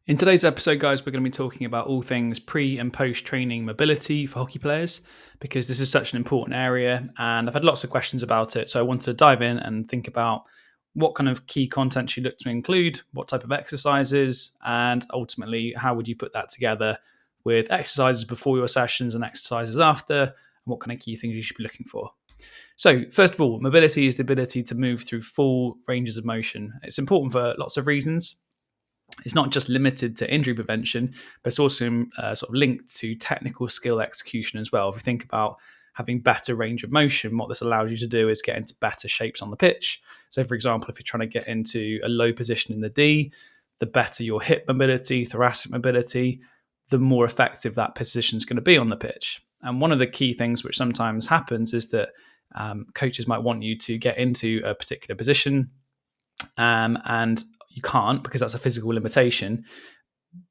In today's episode, guys, we're going to be talking about all things pre and post training mobility for hockey players because this is such an important area and I've had lots of questions about it. So I wanted to dive in and think about what kind of key content you look to include, what type of exercises, and ultimately, how would you put that together with exercises before your sessions and exercises after, and what kind of key things you should be looking for. So, first of all, mobility is the ability to move through full ranges of motion. It's important for lots of reasons. It's not just limited to injury prevention, but it's also sort of linked to technical skill execution as well. If you think about having better range of motion, what this allows you to do is get into better shapes on the pitch. So, for example, if you're trying to get into a low position in the D, the better your hip mobility, thoracic mobility, the more effective that position is going to be on the pitch. And one of the key things which sometimes happens is that coaches might want you to get into a particular position, and you can't because that's a physical limitation,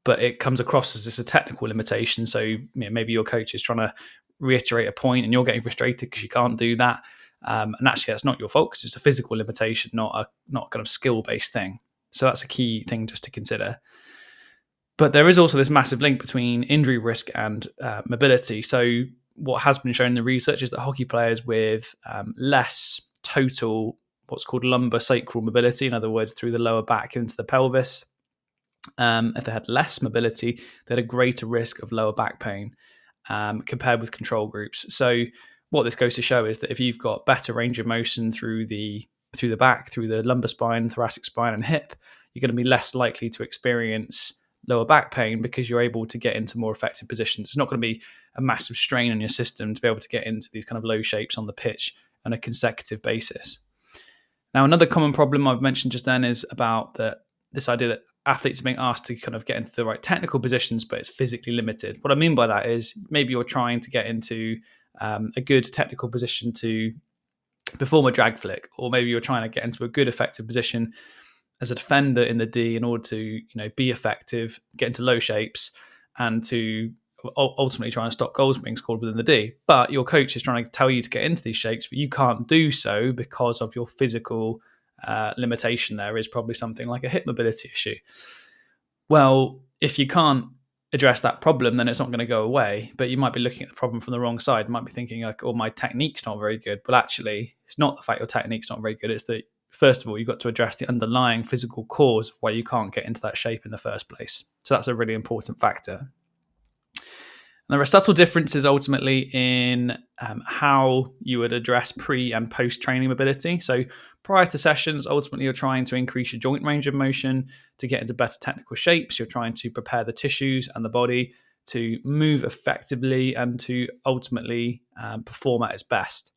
but it comes across as just a technical limitation. So maybe your coach is trying to reiterate a point and you're getting frustrated because you can't do that. And actually, that's not your fault because it's a physical limitation, not kind of skill-based thing. So that's a key thing just to consider. But there is also this massive link between injury risk and mobility. So what has been shown in the research is that hockey players with less total what's called lumbosacral mobility, in other words, through the lower back into the pelvis. If they had less mobility, they had a greater risk of lower back pain compared with control groups. So what this goes to show is that if you've got better range of motion through the back, through the lumbar spine, thoracic spine, and hip, you're going to be less likely to experience lower back pain because you're able to get into more effective positions. It's not going to be a massive strain on your system to be able to get into these kind of low shapes on the pitch on a consecutive basis. Now, another common problem I've mentioned just then is about this idea that athletes are being asked to kind of get into the right technical positions, but it's physically limited. What I mean by that is maybe you're trying to get into a good technical position to perform a drag flick, or maybe you're trying to get into a good effective position as a defender in the D in order to be effective, get into low shapes, and to ultimately trying to stop goals being scored within the D. But your coach is trying to tell you to get into these shapes, but you can't do so because of your physical limitation. There is probably something like a hip mobility issue. Well, if you can't address that problem, then it's not going to go away, but you might be looking at the problem from the wrong side. You might be thinking like, oh, my technique's not very good. But actually, it's not the fact your technique's not very good. It's that, first of all, you've got to address the underlying physical cause of why you can't get into that shape in the first place. So that's a really important factor. And there are subtle differences ultimately in how you would address pre and post training mobility. So prior to sessions, ultimately you're trying to increase your joint range of motion to get into better technical shapes. You're trying to prepare the tissues and the body to move effectively and to ultimately perform at its best.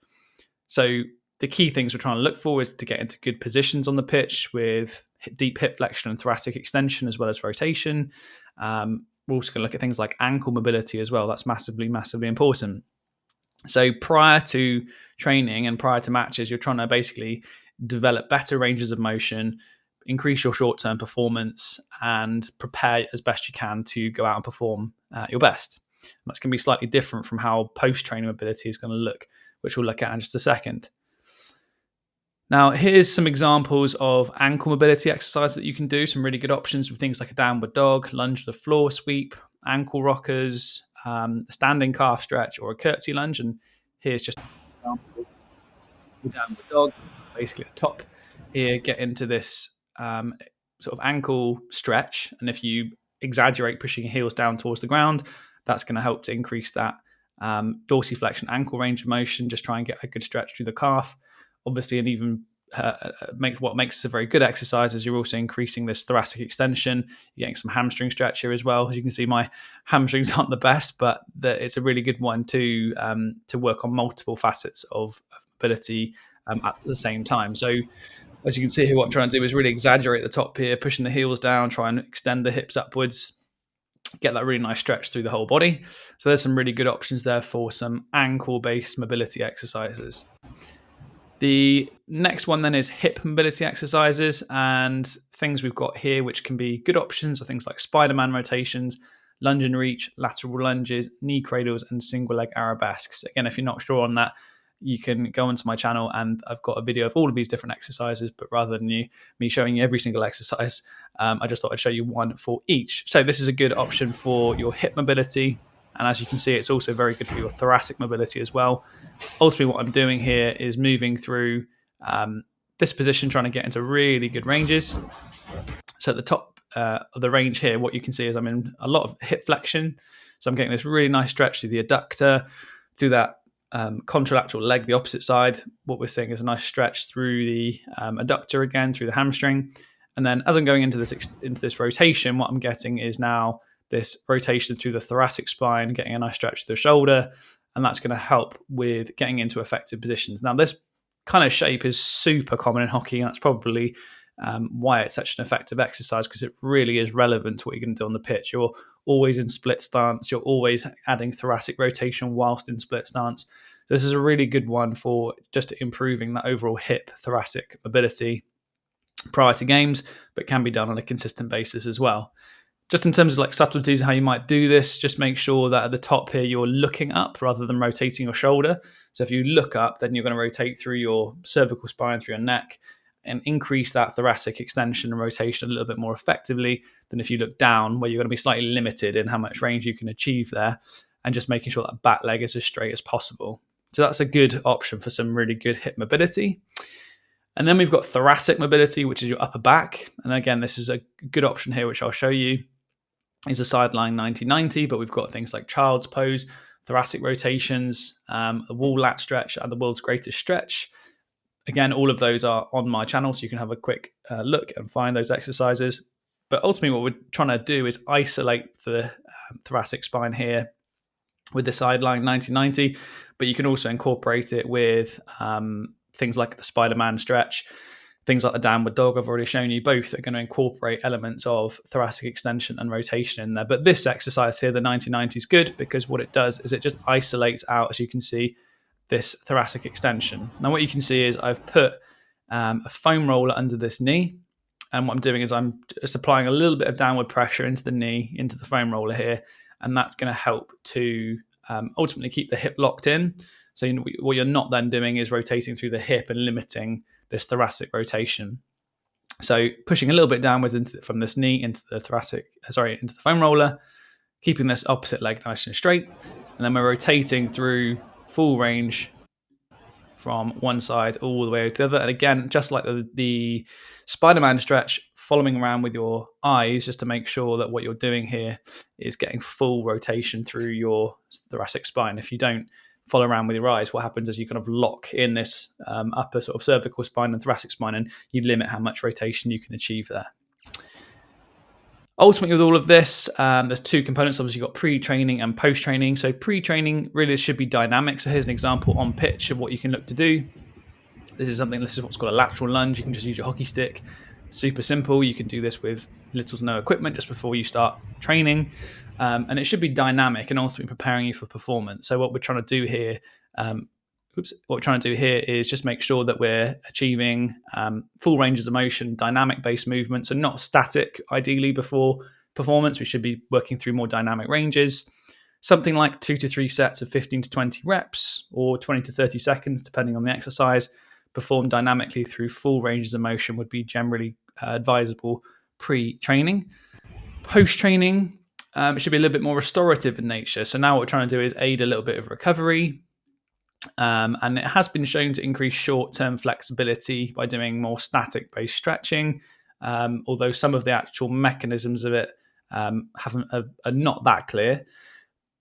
So the key things we're trying to look for is to get into good positions on the pitch with deep hip flexion and thoracic extension as well as rotation. We're also going to look at things like ankle mobility as well. That's massively, massively important. So prior to training and prior to matches, you're trying to basically develop better ranges of motion, increase your short-term performance, and prepare as best you can to go out and perform your best. And that's going to be slightly different from how post-training mobility is going to look, which we'll look at in just a second. Now, here's some examples of ankle mobility exercise that you can do. Some really good options with things like a downward dog, lunge to the floor sweep, ankle rockers, standing calf stretch, or a curtsy lunge. And here's just an example. The downward dog, basically at the top here, get into this sort of ankle stretch. And if you exaggerate pushing your heels down towards the ground, that's going to help to increase that dorsiflexion ankle range of motion. Just try and get a good stretch through the calf. Obviously, and even what makes this a very good exercise is you're also increasing this thoracic extension. You're getting some hamstring stretch here as well. As you can see, my hamstrings aren't the best, but it's a really good one to work on multiple facets of mobility at the same time. So as you can see here, what I'm trying to do is really exaggerate the top here, pushing the heels down, try and extend the hips upwards, get that really nice stretch through the whole body. So there's some really good options there for some ankle-based mobility exercises. The next one then is hip mobility exercises, and things we've got here which can be good options are things like Spider-Man rotations, lunge and reach, lateral lunges, knee cradles, and single leg arabesques. Again, if you're not sure on that, you can go onto my channel and I've got a video of all of these different exercises, but rather than me showing you every single exercise, I just thought I'd show you one for each. So this is a good option for your hip mobility. And as you can see, it's also very good for your thoracic mobility as well. Ultimately, what I'm doing here is moving through this position, trying to get into really good ranges. So at the top of the range here, what you can see is I'm in a lot of hip flexion. So I'm getting this really nice stretch through the adductor, through that contralateral leg, the opposite side. What we're seeing is a nice stretch through the adductor again, through the hamstring. And then as I'm going into this rotation, what I'm getting is now this rotation through the thoracic spine, getting a nice stretch through the shoulder. And that's going to help with getting into effective positions. Now, this kind of shape is super common in hockey, and that's probably why it's such an effective exercise, because it really is relevant to what you're going to do on the pitch. You're always in split stance. You're always adding thoracic rotation whilst in split stance. This is a really good one for just improving that overall hip thoracic mobility prior to games, but can be done on a consistent basis as well. Just in terms of like subtleties, how you might do this, just make sure that at the top here, you're looking up rather than rotating your shoulder. So if you look up, then you're going to rotate through your cervical spine, through your neck, and increase that thoracic extension and rotation a little bit more effectively than if you look down, where you're going to be slightly limited in how much range you can achieve there, and just making sure that back leg is as straight as possible. So that's a good option for some really good hip mobility. And then we've got thoracic mobility, which is your upper back. And again, this is a good option here, which I'll show you. Is a sideline 90-90, but we've got things like child's pose, thoracic rotations, the wall lat stretch, and the world's greatest stretch. Again, all of those are on my channel, so you can have a quick look and find those exercises. But ultimately, what we're trying to do is isolate the thoracic spine here with the sideline 90-90, but you can also incorporate it with things like the Spider-Man stretch, things like the downward dog I've already shown you. Both are going to incorporate elements of thoracic extension and rotation in there. But this exercise here, the 90-90, is good because what it does is it just isolates out, as you can see, this thoracic extension. Now what you can see is I've put a foam roller under this knee, and what I'm doing is I'm just applying a little bit of downward pressure into the knee, into the foam roller here, and that's going to help to ultimately keep the hip locked in. So what you're not then doing is rotating through the hip and limiting this thoracic rotation. So pushing a little bit downwards from this knee into the into the foam roller, keeping this opposite leg nice and straight, and then we're rotating through full range from one side all the way to the other. And again, just like the Spider-Man stretch, following around with your eyes just to make sure that what you're doing here is getting full rotation through your thoracic spine. If you don't follow around with your eyes, what happens is you kind of lock in this upper sort of cervical spine and thoracic spine, and you limit how much rotation you can achieve there. Ultimately, with all of this, there's two components. Obviously, you've got pre-training and post-training. So pre-training really should be dynamic. So here's an example on pitch of what you can look to do. This is what's called a lateral lunge. You can just use your hockey stick. Super simple. You can do this with little to no equipment just before you start training. And it should be dynamic and ultimately preparing you for performance. So what we're trying to do here is just make sure that we're achieving full ranges of motion, dynamic-based movement, so not static, ideally, before performance. We should be working through more dynamic ranges. Something like 2 to 3 sets of 15 to 20 reps or 20 to 30 seconds, depending on the exercise, performed dynamically through full ranges of motion would be generally advisable pre-training. Post-training, it should be a little bit more restorative in nature. So now what we're trying to do is aid a little bit of recovery. And it has been shown to increase short-term flexibility by doing more static-based stretching, although some of the actual mechanisms of it are not that clear.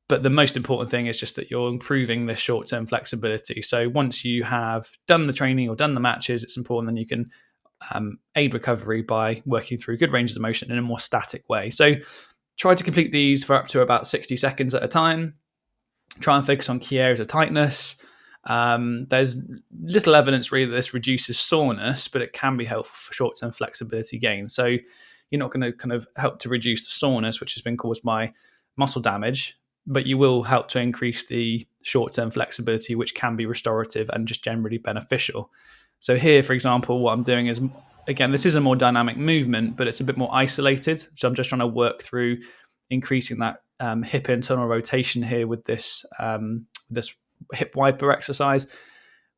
But the most important thing is just that you're improving the short-term flexibility. So once you have done the training or done the matches, it's important that you can aid recovery by working through good ranges of motion in a more static way. So try to complete these for up to about 60 seconds at a time. Try and focus on key areas of tightness. There's little evidence really that this reduces soreness, but it can be helpful for short-term flexibility gain. So you're not going to kind of help to reduce the soreness, which has been caused by muscle damage, but you will help to increase the short-term flexibility, which can be restorative and just generally beneficial. So here, for example, what I'm doing is, again, this is a more dynamic movement, but it's a bit more isolated. So I'm just trying to work through increasing that hip internal rotation here with this hip wiper exercise.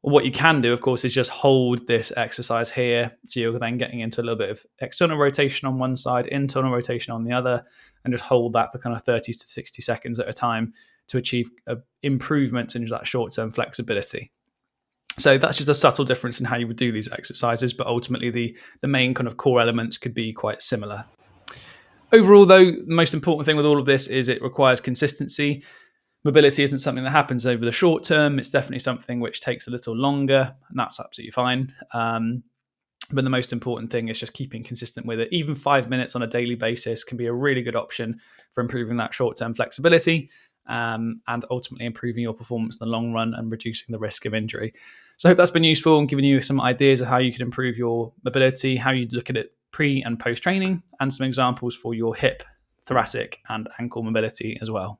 What you can do, of course, is just hold this exercise here. So you're then getting into a little bit of external rotation on one side, internal rotation on the other, and just hold that for kind of 30 to 60 seconds at a time to achieve improvements in that short-term flexibility. So that's just a subtle difference in how you would do these exercises, but ultimately the main kind of core elements could be quite similar. Overall, though, the most important thing with all of this is it requires consistency. Mobility isn't something that happens over the short term. It's definitely something which takes a little longer, and that's absolutely fine. But the most important thing is just keeping consistent with it. Even 5 minutes on a daily basis can be a really good option for improving that short-term flexibility, and ultimately improving your performance in the long run and reducing the risk of injury. So I hope that's been useful and given you some ideas of how you can improve your mobility, how you look at it pre and post training, and some examples for your hip, thoracic, and ankle mobility as well.